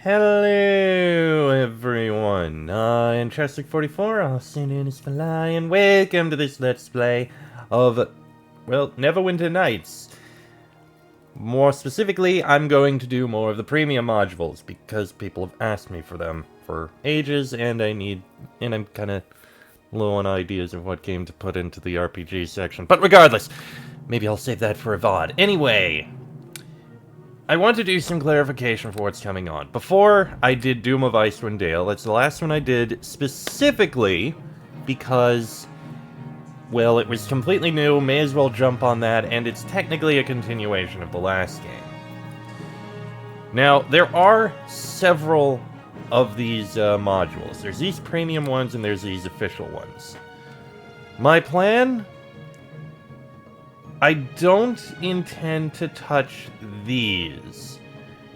Hello, everyone. Interesting44, also known as Fly, and welcome to this Let's Play of, well, Neverwinter Nights. More specifically, I'm going to do more of the premium modules, because people have asked me for them for ages, and I'm kind of low on ideas of what game to put into the RPG section. But regardless, maybe I'll save that for a VOD. Anyway, I want to do some clarification for what's coming on. Before, I did Doom of Icewind Dale. That's the last one I did specifically because, well, it was completely new, may as well jump on that, and it's technically a continuation of the last game. Now, there are several of these modules. There's these premium ones and there's these official ones. My plan? I don't intend to touch these.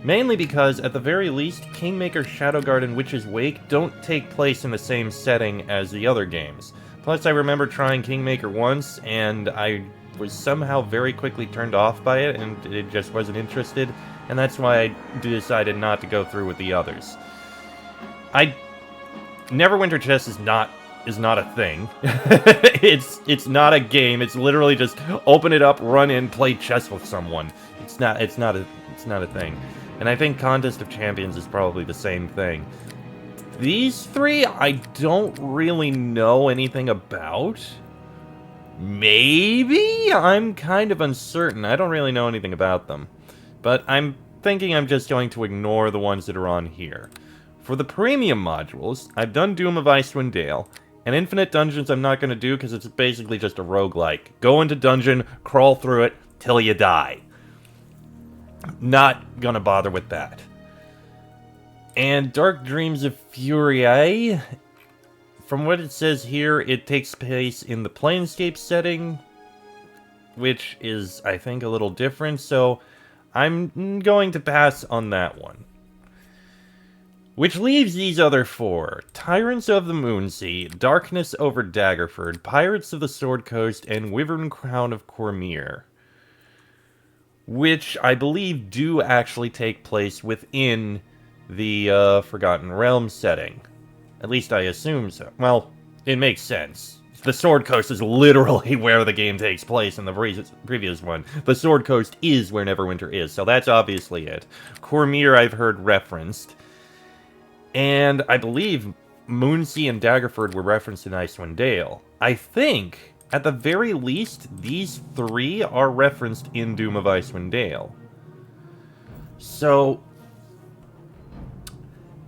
Mainly because, at the very least, Kingmaker, Shadowguard, and Witch's Wake don't take place in the same setting as the other games. Plus, I remember trying Kingmaker once, and I was somehow very quickly turned off by it, and it just wasn't interested, and that's why I decided not to go through with the others. Neverwinter Chess is not a thing. it's not a game. It's literally just open it up, run in, play chess with someone. It's not a thing. And I think Contest of Champions is probably the same thing. These three I don't really know anything about. Maybe? I'm kind of uncertain. I don't really know anything about them. But I'm thinking I'm just going to ignore the ones that are on here. For the premium modules, I've done Doom of Icewind Dale, and Infinite Dungeons I'm not going to do because it's basically just a roguelike. Go into dungeon, crawl through it, till you die. Not gonna bother with that. And Dark Dreams of Fury, from what it says here, it takes place in the Planescape setting, which is, I think, a little different, so I'm going to pass on that one. Which leaves these other four: Tyrants of the Moonsea, Darkness over Daggerford, Pirates of the Sword Coast, and Wyvern Crown of Cormyr. Which I believe do actually take place within the Forgotten Realms setting. At least I assume so. Well, it makes sense. The Sword Coast is literally where the game takes place in the previous one. The Sword Coast is where Neverwinter is, so that's obviously it. Cormyr I've heard referenced. And I believe Moonsea and Daggerford were referenced in Icewind Dale. I think, at the very least, these three are referenced in Doom of Icewind Dale. So,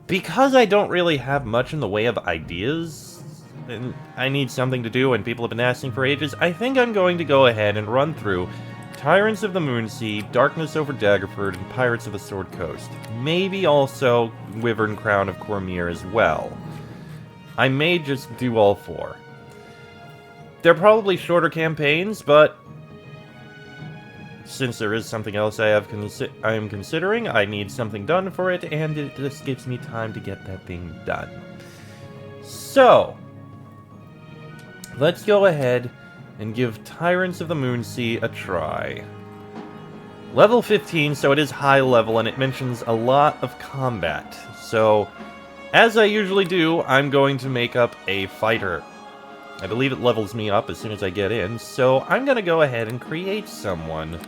because I don't really have much in the way of ideas, and I need something to do and people have been asking for ages, I think I'm going to go ahead and run through Tyrants of the Moonsea, Darkness over Daggerford, and Pirates of the Sword Coast. Maybe also Wyvern Crown of Cormyr as well. I may just do all four. They're probably shorter campaigns, but since there is something else I am considering, I need something done for it, and it just gives me time to get that thing done. So, let's go ahead and give Tyrants of the Moonsea a try. Level 15, so it is high level, and it mentions a lot of combat. So, as I usually do, I'm going to make up a fighter. I believe it levels me up as soon as I get in, so I'm going to go ahead and create someone.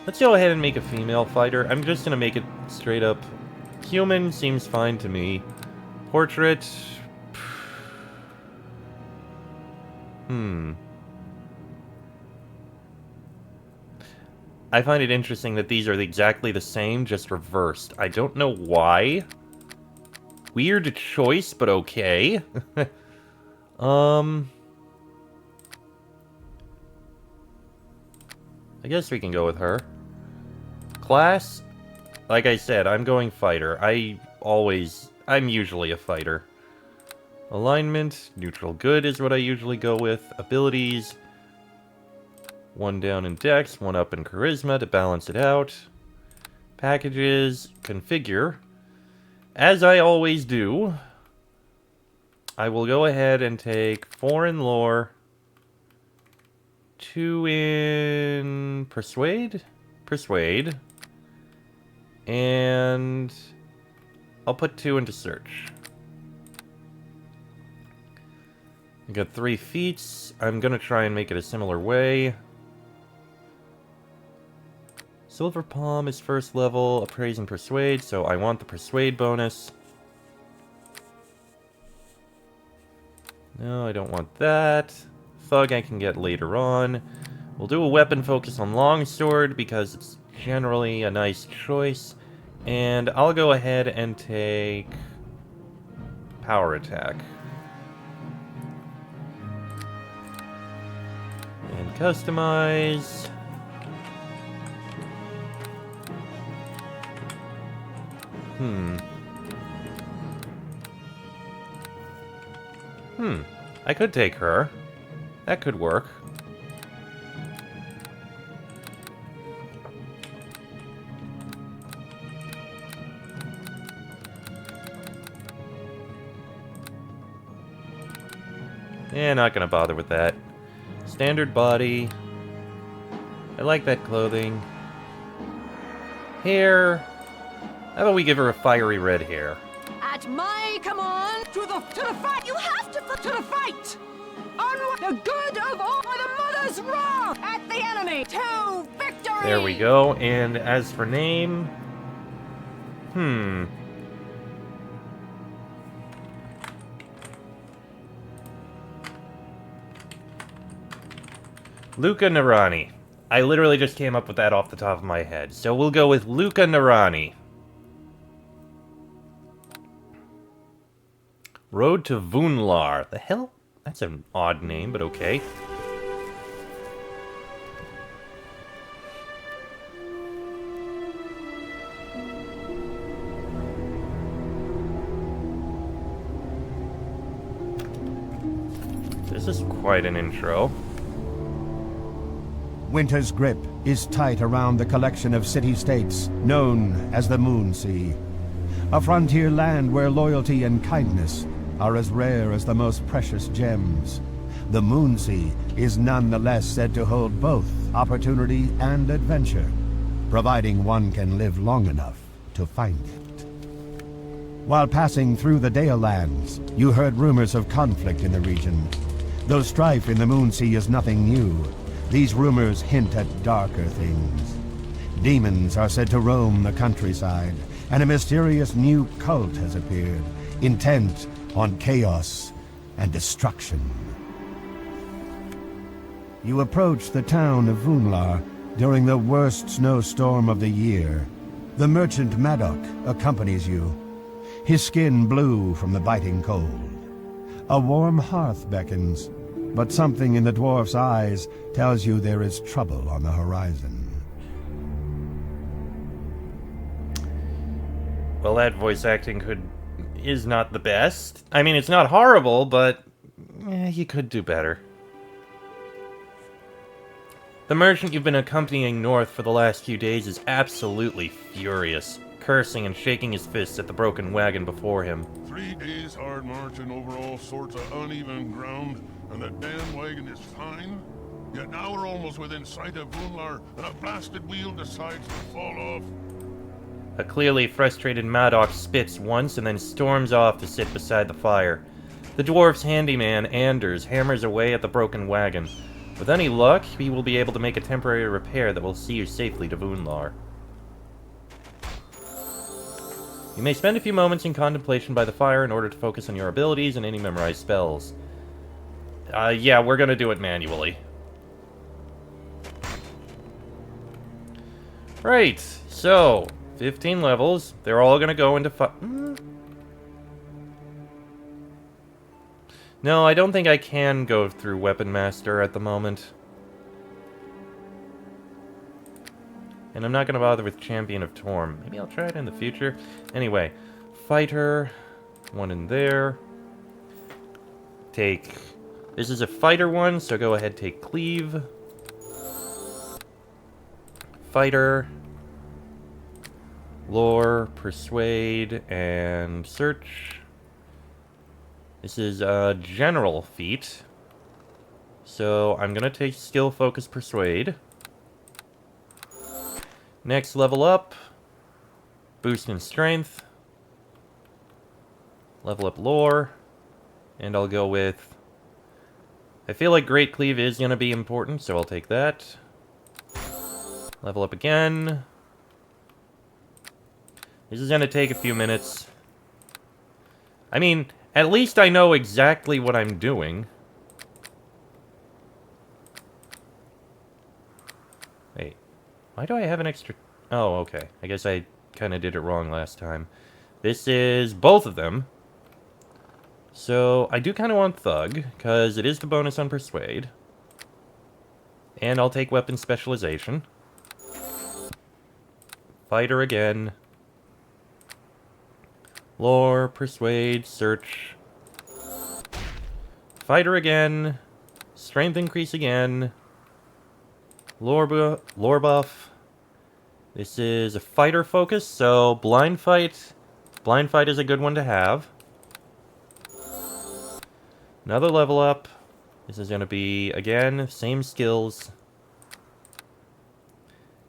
Let's go ahead and make a female fighter. I'm just going to make it straight up human, seems fine to me. Portrait. I find it interesting that these are exactly the same, just reversed. I don't know why. Weird choice, but okay. I guess we can go with her. Class? Like I said, I'm going fighter. I'm usually a fighter. Alignment, neutral good is what I usually go with. Abilities, 1 down in Dex, 1 up in Charisma to balance it out. Packages, configure. As I always do, I will go ahead and take 4 in lore, 2 in persuade, And I'll put 2 into search. I got 3 feats. I'm gonna try and make it a similar way. Silver Palm is first level, Appraise and Persuade, so I want the Persuade bonus. No, I don't want that. Thug I can get later on. We'll do a weapon focus on Longsword because it's generally a nice choice. And I'll go ahead and take Power Attack. And customize. I could take her. That could work. Yeah, not gonna bother with that. Standard body. I like that clothing. Hair. How about we give her a fiery red hair? At my command, to the fight! You have to the fight! Onward, the good of all the mother's wrong! At the enemy, to victory! There we go, and as for name... Luca Narani. I literally just came up with that off the top of my head, so we'll go with Luca Narani. Road to Vunlar. The hell? That's an odd name, but okay. This is quite an intro. Winter's grip is tight around the collection of city-states known as the Moonsea. A frontier land where loyalty and kindness are as rare as the most precious gems. The Moonsea is nonetheless said to hold both opportunity and adventure, providing one can live long enough to find it. While passing through the Dale Lands, you heard rumors of conflict in the region. Though strife in the Moonsea is nothing new, these rumors hint at darker things. Demons are said to roam the countryside, and a mysterious new cult has appeared, intent on chaos and destruction. You approach the town of Vunlar during the worst snowstorm of the year. The merchant Maddock accompanies you, his skin blue from the biting cold. A warm hearth beckons, but something in the dwarf's eyes tells you there is trouble on the horizon. Well, that voice acting is not the best. I mean, it's not horrible, but you could do better. The merchant you've been accompanying north for the last few days is absolutely furious, cursing and shaking his fists at the broken wagon before him. 3 days hard marching over all sorts of uneven ground, and the damn wagon is fine? Yet now we're almost within sight of Vunlar, and a blasted wheel decides to fall off. A clearly frustrated Maddock spits once and then storms off to sit beside the fire. The dwarf's handyman, Anders, hammers away at the broken wagon. With any luck, he will be able to make a temporary repair that will see you safely to Vunlar. You may spend a few moments in contemplation by the fire in order to focus on your abilities and any memorized spells. Yeah, we're gonna do it manually. Right, so 15 levels. They're all gonna go into No, I don't think I can go through Weapon Master at the moment. And I'm not gonna bother with Champion of Torm. Maybe I'll try it in the future. Anyway, Fighter. One in there. Take... This is a Fighter one, so go ahead, take Cleave. Fighter. Lore, Persuade, and Search. This is a general feat. So I'm gonna take Skill, Focus, Persuade. Next level up. boost in strength. Level up lore. And I'll go with... I feel like Great Cleave is going to be important, so I'll take that. Level up again. This is going to take a few minutes. I mean, at least I know exactly what I'm doing. Wait. Why do I have an extra... Oh, okay. I guess I kind of did it wrong last time. This is both of them. So, I do kind of want Thug, because it is the bonus on Persuade. And I'll take Weapon Specialization. Fighter again. Lore, Persuade, Search. Fighter again. Strength increase again. Lore buff. This is a fighter focus, so Blind Fight. Blind Fight is a good one to have. Another level up. This is going to be, again, same skills.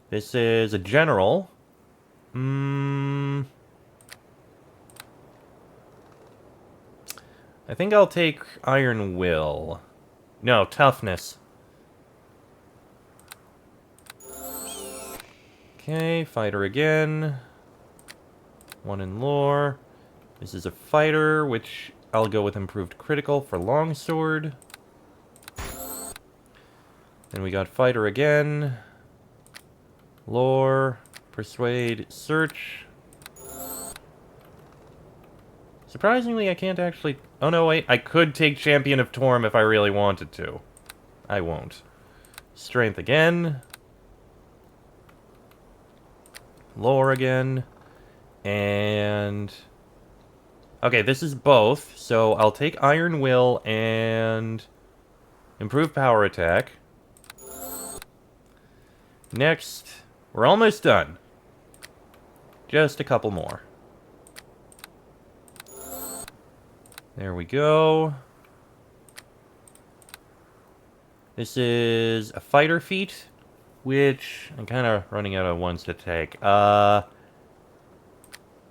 This is a general. I think I'll take Iron Will. No, Toughness. Okay, fighter again. One in lore. This is a fighter, which I'll go with improved critical for longsword. Then we got fighter again. Lore, persuade, search. Surprisingly, I can't actually... Oh no, wait. I could take Champion of Torm if I really wanted to. I won't. Strength again. Lore again. And... Okay, this is both, so I'll take Iron Will and improve power attack. Next, we're almost done. Just a couple more. There we go. This is a fighter feat, which I'm kind of running out of ones to take.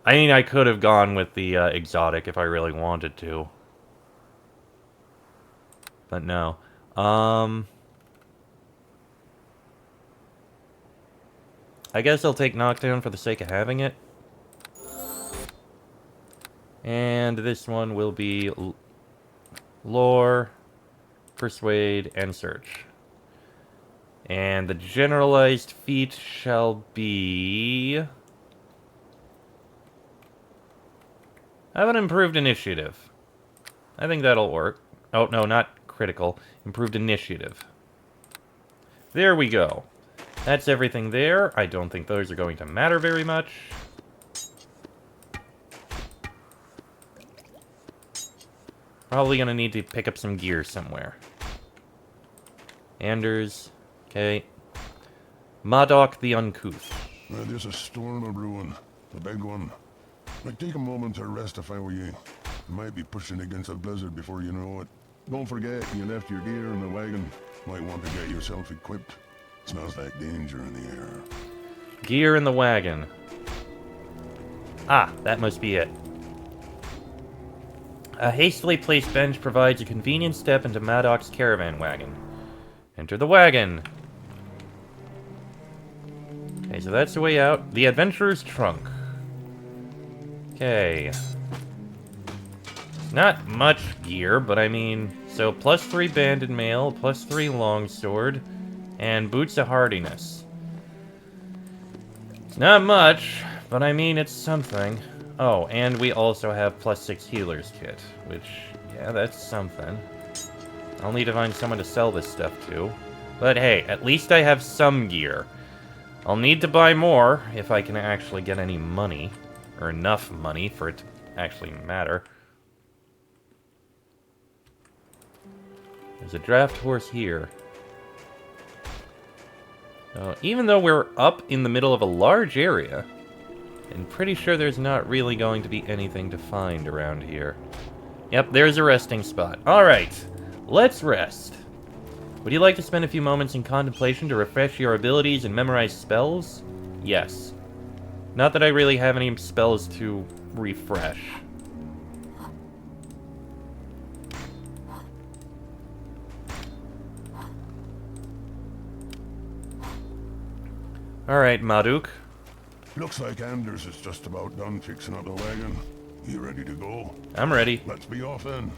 I mean, I could have gone with the exotic if I really wanted to. But no. I guess I'll take Knockdown for the sake of having it. And this one will be Lore, Persuade, and Search. And the generalized feat shall be... I have an improved initiative. I think that'll work. Oh, no, not critical. Improved initiative. There we go. That's everything there. I don't think those are going to matter very much. Probably gonna need to pick up some gear somewhere. Anders. Okay. Madoc the Uncouth. There's a storm of ruin. A big one. I'd take a moment to rest if I were you. You might be pushing against a blizzard before you know it. Don't forget, you left your gear in the wagon. Might want to get yourself equipped. Smells like danger in the air. Gear in the wagon. Ah, that must be it. A hastily placed bench provides a convenient step into Madoc's caravan wagon. Enter the wagon. Okay, so that's the way out. The adventurer's trunk. Okay. Not much gear, but I mean... So, +3 banded mail, +3 longsword, and boots of hardiness. It's not much, but I mean, it's something. Oh, and we also have +6 healer's kit, which, yeah, that's something. I'll need to find someone to sell this stuff to. But hey, at least I have some gear. I'll need to buy more if I can actually get any money. Or enough money for it to actually matter. There's a draft horse here. Even though we're up in the middle of a large area, I'm pretty sure there's not really going to be anything to find around here. Yep, there's a resting spot. Alright, let's rest. Would you like to spend a few moments in contemplation to refresh your abilities and memorize spells? Yes. Not that I really have any spells to refresh. Alright, Marduk. Looks like Anders is just about done fixing up the wagon. You ready to go? I'm ready. Let's be off then.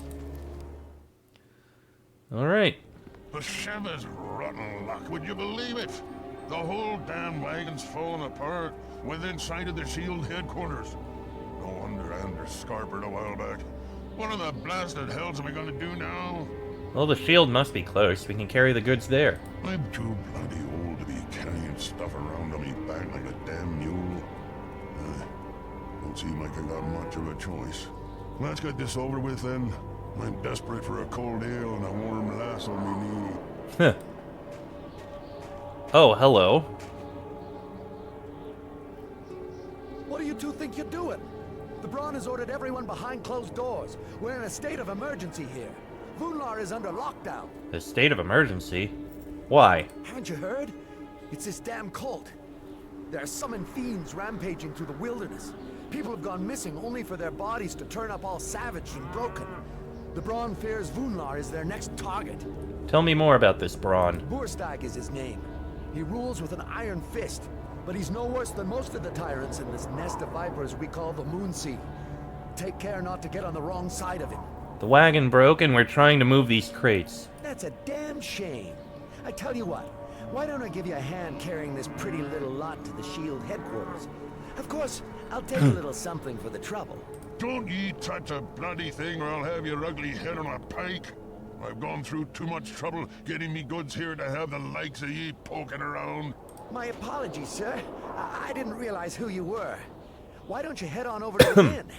Alright. The Shava's rotten luck, would you believe it? The whole damn wagon's falling apart within sight of the shield headquarters. No wonder Anders scarpered a while back. What in the blasted hells are we gonna do now? Well, the shield must be close. We can carry the goods there. I'm too bloody old to be carrying stuff around on me back like a damn mule. Don't seem like I got much of a choice. Let's get this over with then. I'm desperate for a cold ale and a warm lass on me knee. Oh, hello. What do you two think you're doing? The Braun has ordered everyone behind closed doors. We're in a state of emergency here. Vunlar is under lockdown. The state of emergency? Why? Haven't you heard? It's this damn cult. There are summoned fiends rampaging through the wilderness. People have gone missing only for their bodies to turn up all savage and broken. The Braun fears Vunlar is their next target. Tell me more about this Braun. Burstag is his name. He rules with an iron fist, but he's no worse than most of the tyrants in this nest of vipers we call the Moonsea. Take care not to get on the wrong side of him. The wagon broke and we're trying to move these crates. That's a damn shame. I tell you what, why don't I give you a hand carrying this pretty little lot to the shield headquarters? Of course, I'll take a little something for the trouble. Don't ye touch a bloody thing or I'll have your ugly head on a pike. I've gone through too much trouble getting me goods here to have the likes of ye poking around. My apologies, sir. I didn't realize who you were. Why don't you head on over to the inn?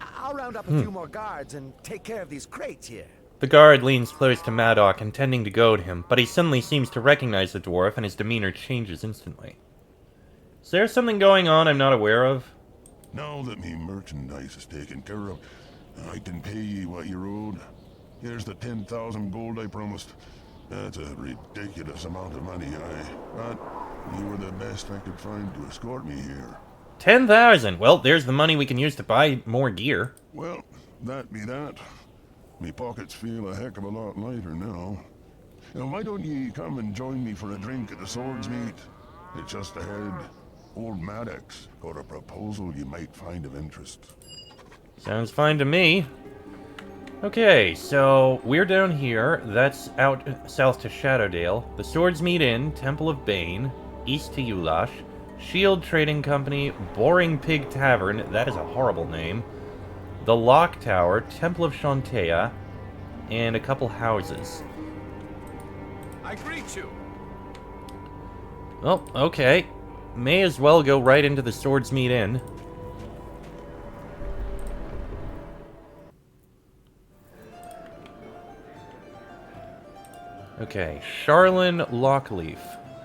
I'll round up a few more guards and take care of these crates here. The guard leans close to Madoc, intending to goad him, but he suddenly seems to recognize the dwarf and his demeanor changes instantly. Is there something going on I'm not aware of? Now that me merchandise is taken care of, I can pay ye what you owed. Here's the 10,000 gold I promised. That's a ridiculous amount of money, but you were the best I could find to escort me here. 10,000! Well, there's the money we can use to buy more gear. Well, that be that. Me pockets feel a heck of a lot lighter now. Now, why don't ye come and join me for a drink at the Swords Meet? It's just ahead. Old Maddox got a proposal you might find of interest. Sounds fine to me. Okay, so we're down here. That's out south to Shadowdale. The Swords Meet Inn, Temple of Bane, east to Ulash, Shield Trading Company, Boring Pig Tavern, that is a horrible name, the Lock Tower, Temple of Shantea, and a couple houses. I greet you. Well, okay. May as well go right into the Swords Meet Inn. Okay, Charlene Lockleaf.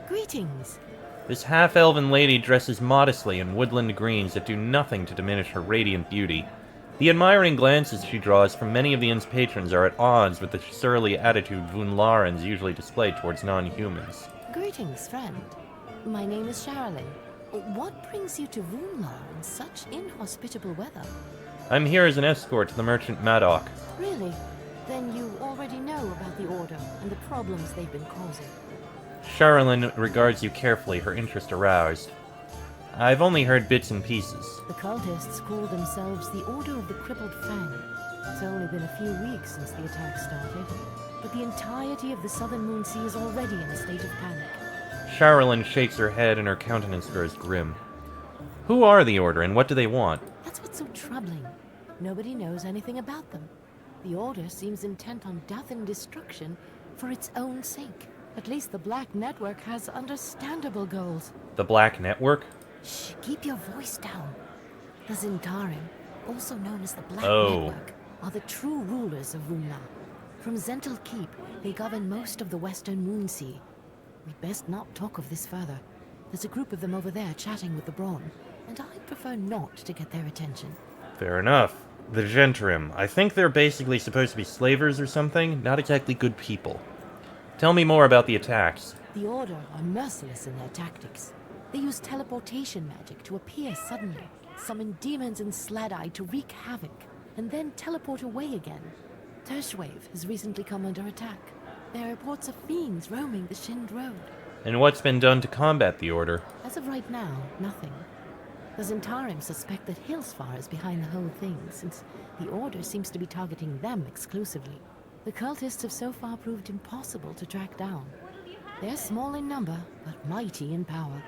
Greetings. This half-elven lady dresses modestly in woodland greens that do nothing to diminish her radiant beauty. The admiring glances she draws from many of the inn's patrons are at odds with the surly attitude Vunlarans usually display towards non-humans. Greetings, friend. My name is Charlene. What brings you to Vunlar in such inhospitable weather? I'm here as an escort to the merchant Madoc. Really? Then you already know about the Order and the problems they've been causing. Charlene regards you carefully, her interest aroused. I've only heard bits and pieces. The cultists call themselves the Order of the Crippled Fang. It's only been a few weeks since the attack started, but the entirety of the southern Moonsea is already in a state of panic. Charlene shakes her head and her countenance grows grim. Who are the Order and what do they want? That's what's so troubling. Nobody knows anything about them. The Order seems intent on death and destruction for its own sake. At least the Black Network has understandable goals. The Black Network? Shh, keep your voice down. The Zentarim, also known as the Black Network, are the true rulers of Vunlar. From Zental Keep, they govern most of the western Moonsea. We'd best not talk of this further. There's a group of them over there chatting with the Braun, and I'd prefer not to get their attention. Fair enough. The Gentrim. I think they're basically supposed to be slavers or something, not exactly good people. Tell me more about the attacks. The Order are merciless in their tactics. They use teleportation magic to appear suddenly, summon demons and Slad-Eye to wreak havoc, and then teleport away again. Tershwave has recently come under attack. There are reports of fiends roaming the Shind Road. And what's been done to combat the Order? As of right now, nothing. The Zentarim suspect that Hillsfar is behind the whole thing, since the Order seems to be targeting them exclusively. The cultists have so far proved impossible to track down. They're small in number, but mighty in power.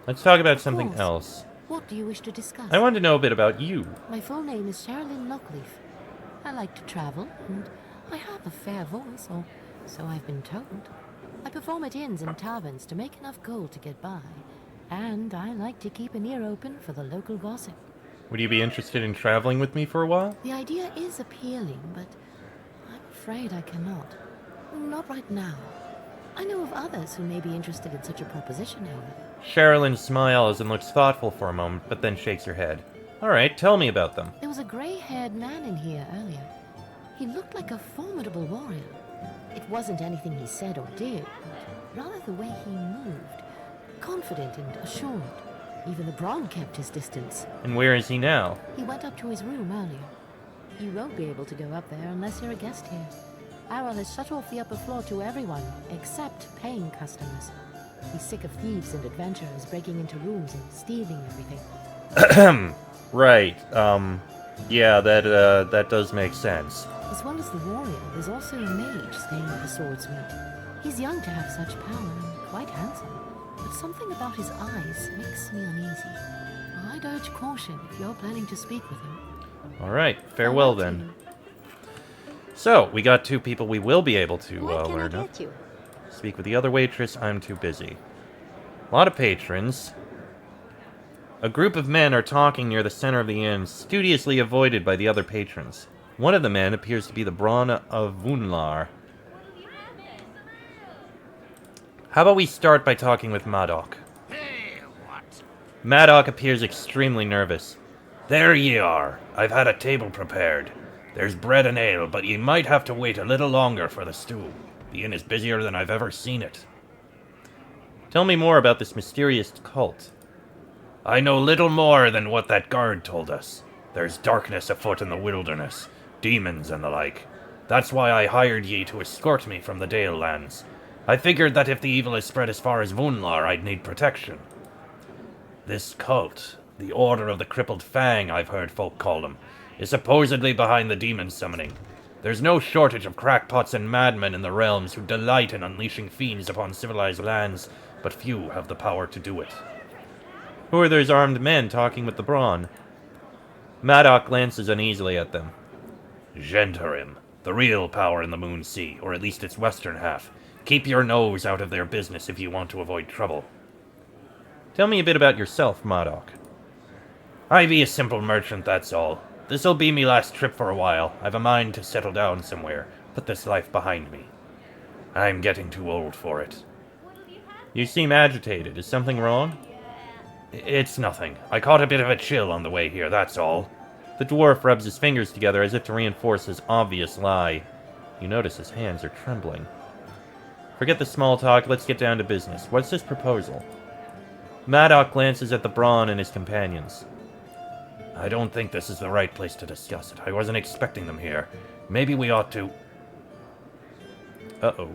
Let's talk about something else. What do you wish to discuss? I want to know a bit about you. My full name is Sherilyn Lockleaf. I like to travel, and I have a fair voice, or so I've been told. I perform at inns and taverns to make enough gold to get by, and I like to keep an ear open for the local gossip. Would you be interested in traveling with me for a while? The idea is appealing, but I'm afraid I cannot. Not right now. I know of others who may be interested in such a proposition, however. Sherilyn smiles and looks thoughtful for a moment, but then shakes her head. Alright, tell me about them. There was a grey-haired man in here earlier. He looked like a formidable warrior. It wasn't anything he said or did, but rather the way he moved. Confident and assured. Even the Braun kept his distance. And where is he now? He went up to his room earlier. You won't be able to go up there unless you're a guest here. Arrel has shut off the upper floor to everyone, except paying customers. He's sick of thieves and adventurers breaking into rooms and stealing everything. Right, yeah, that does make sense. As well as the warrior, there's also a mage staying at the Swordsmith. He's young to have such power and quite handsome, but something about his eyes makes me uneasy. I'd urge caution if you're planning to speak with him. Alright, farewell then. So, we got two people we will be able to learn of. Speak with the other waitress, I'm too busy. A lot of patrons. A group of men are talking near the center of the inn, studiously avoided by the other patrons. One of the men appears to be the Braun of Vunlar. How about we start by talking with Madoc? Hey, what? Madoc appears extremely nervous. There ye are. I've had a table prepared. There's bread and ale, but ye might have to wait a little longer for the stew. The inn is busier than I've ever seen it. Tell me more about this mysterious cult. I know little more than what that guard told us. There's darkness afoot in the wilderness, demons and the like. That's why I hired ye to escort me from the Dale lands. I figured that if the evil is spread as far as Vunlar, I'd need protection. This cult, the Order of the Crippled Fang, I've heard folk call them, is supposedly behind the demon summoning. There's no shortage of crackpots and madmen in the realms who delight in unleashing fiends upon civilized lands, but few have the power to do it. Who are those armed men talking with the Braun? Madoc glances uneasily at them. Zentarim, the real power in the Moonsea, or at least its western half. Keep your nose out of their business if you want to avoid trouble. Tell me a bit about yourself, Madoc. I be a simple merchant, that's all. This'll be me last trip for a while. I've a mind to settle down somewhere, put this life behind me. I'm getting too old for it. You seem agitated. Is something wrong? It's nothing. I caught a bit of a chill on the way here, that's all. The dwarf rubs his fingers together as if to reinforce his obvious lie. You notice his hands are trembling. Forget the small talk, let's get down to business. What's this proposal? Madoc glances at the Braun and his companions. I don't think this is the right place to discuss it. I wasn't expecting them here. Maybe we ought to... Uh-oh.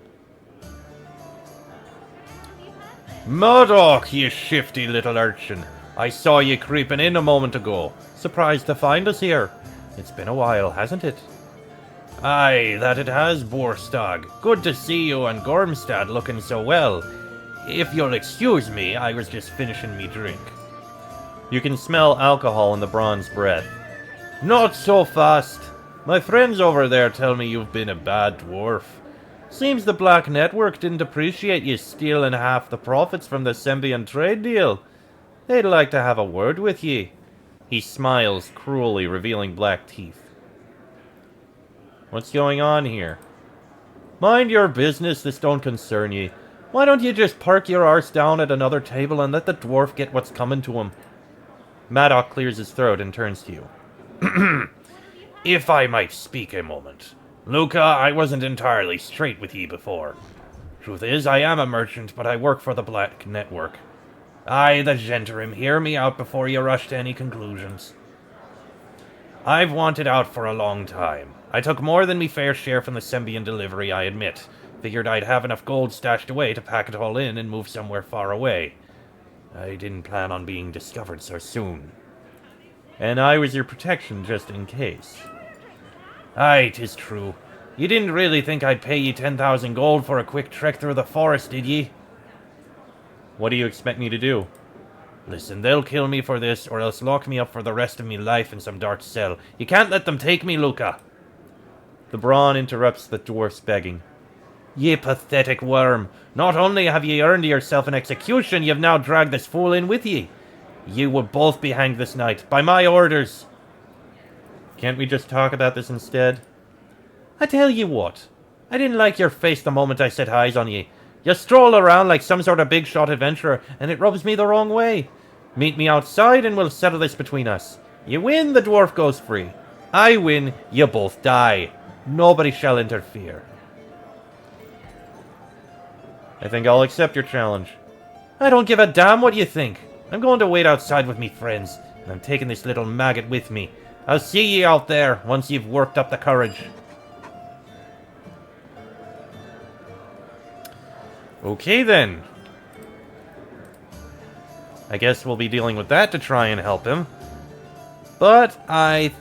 Madoc, you shifty little urchin. I saw you creeping in a moment ago. Surprised to find us here. It's been a while, hasn't it? Aye, that it has, Borstag. Good to see you and Gormstad looking so well. If you'll excuse me, I was just finishing me drink. You can smell alcohol in the Braun's breath. Not so fast. My friends over there tell me you've been a bad dwarf. Seems the Black Network didn't appreciate you stealing half the profits from the Sembian trade deal. They'd like to have a word with ye. He smiles cruelly, revealing black teeth. What's going on here? Mind your business, this don't concern ye. Why don't you just park your arse down at another table and let the dwarf get what's coming to him? Madoc clears his throat and turns to you. If I might speak a moment. Luca, I wasn't entirely straight with ye before. Truth is, I am a merchant, but I work for the Black Network. Aye, the gentleman, hear me out before you rush to any conclusions. I've wanted out for a long time. I took more than me fair share from the Sembian delivery, I admit. Figured I'd have enough gold stashed away to pack it all in and move somewhere far away. I didn't plan on being discovered so soon. And I was your protection just in case. Aye, 'tis true. You didn't really think I'd pay ye 10,000 gold for a quick trek through the forest, did ye? What do you expect me to do? Listen, they'll kill me for this, or else lock me up for the rest of me life in some dark cell. You can't let them take me, Luca. The brawn interrupts the dwarf's begging. Ye pathetic worm. Not only have ye earned yourself an execution, you've now dragged this fool in with ye. Ye will both be hanged this night, by my orders. Can't we just talk about this instead? I tell ye what. I didn't like your face the moment I set eyes on ye. You stroll around like some sort of big-shot adventurer, and it rubs me the wrong way. Meet me outside and we'll settle this between us. You win, the dwarf goes free. I win, you both die. Nobody shall interfere. I think I'll accept your challenge. I don't give a damn what you think. I'm going to wait outside with me friends, and I'm taking this little maggot with me. I'll see ye out there once you've worked up the courage. Okay then. I guess we'll be dealing with that to try and help him. But I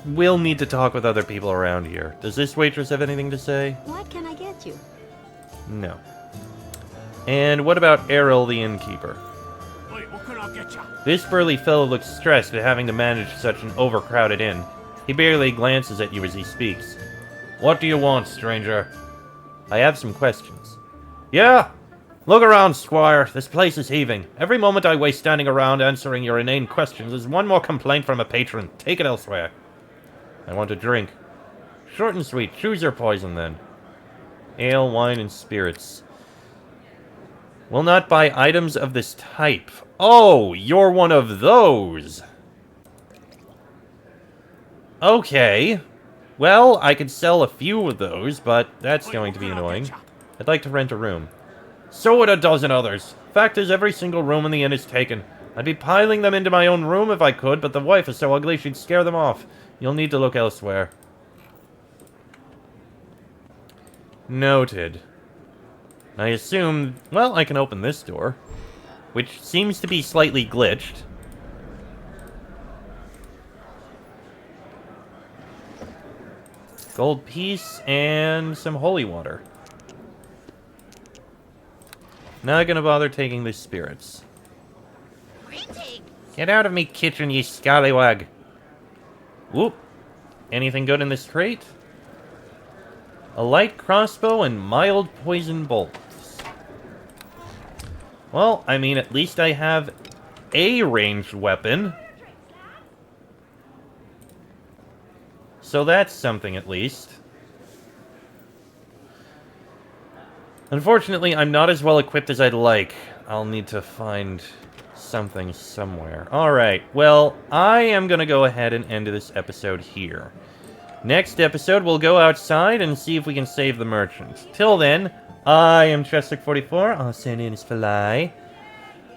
will need to talk with other people around here. Does this waitress have anything to say? What can I get you? No. And what about Errol the innkeeper? Wait, what can I get you? This burly fellow looks stressed at having to manage such an overcrowded inn. He barely glances at you as he speaks. What do you want, stranger? I have some questions. Yeah? Look around, squire. This place is heaving. Every moment I waste standing around answering your inane questions is one more complaint from a patron. Take it elsewhere. I want a drink. Short and sweet. Choose your poison, then. Ale, wine, and spirits. Will not buy items of this type. Oh, you're one of those. Okay. Well, I could sell a few of those, but that's going to be annoying. I'd like to rent a room. So would a dozen others. Fact is, every single room in the inn is taken. I'd be piling them into my own room if I could, but the wife is so ugly she'd scare them off. You'll need to look elsewhere. Noted. I assume... Well, I can open this door, which seems to be slightly glitched. Gold piece and some holy water. Not gonna bother taking the spirits. Get out of me kitchen, ye scallywag. Whoop. Anything good in this crate? A light crossbow and mild poison bolts. Well, I mean, at least I have a ranged weapon. So that's something, at least. Unfortunately, I'm not as well equipped as I'd like. I'll need to find something somewhere. Alright, well, I am going to go ahead and end this episode here. Next episode, we'll go outside and see if we can save the merchant. Till then, I am Chester44. I'll send in his fly.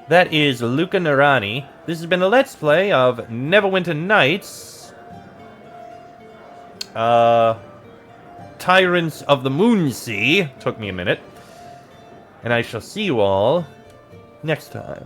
That is Luca Narani. This has been a Let's Play of Neverwinter Nights. Tyrants of the Moonsea. Took me a minute. And I shall see you all next time.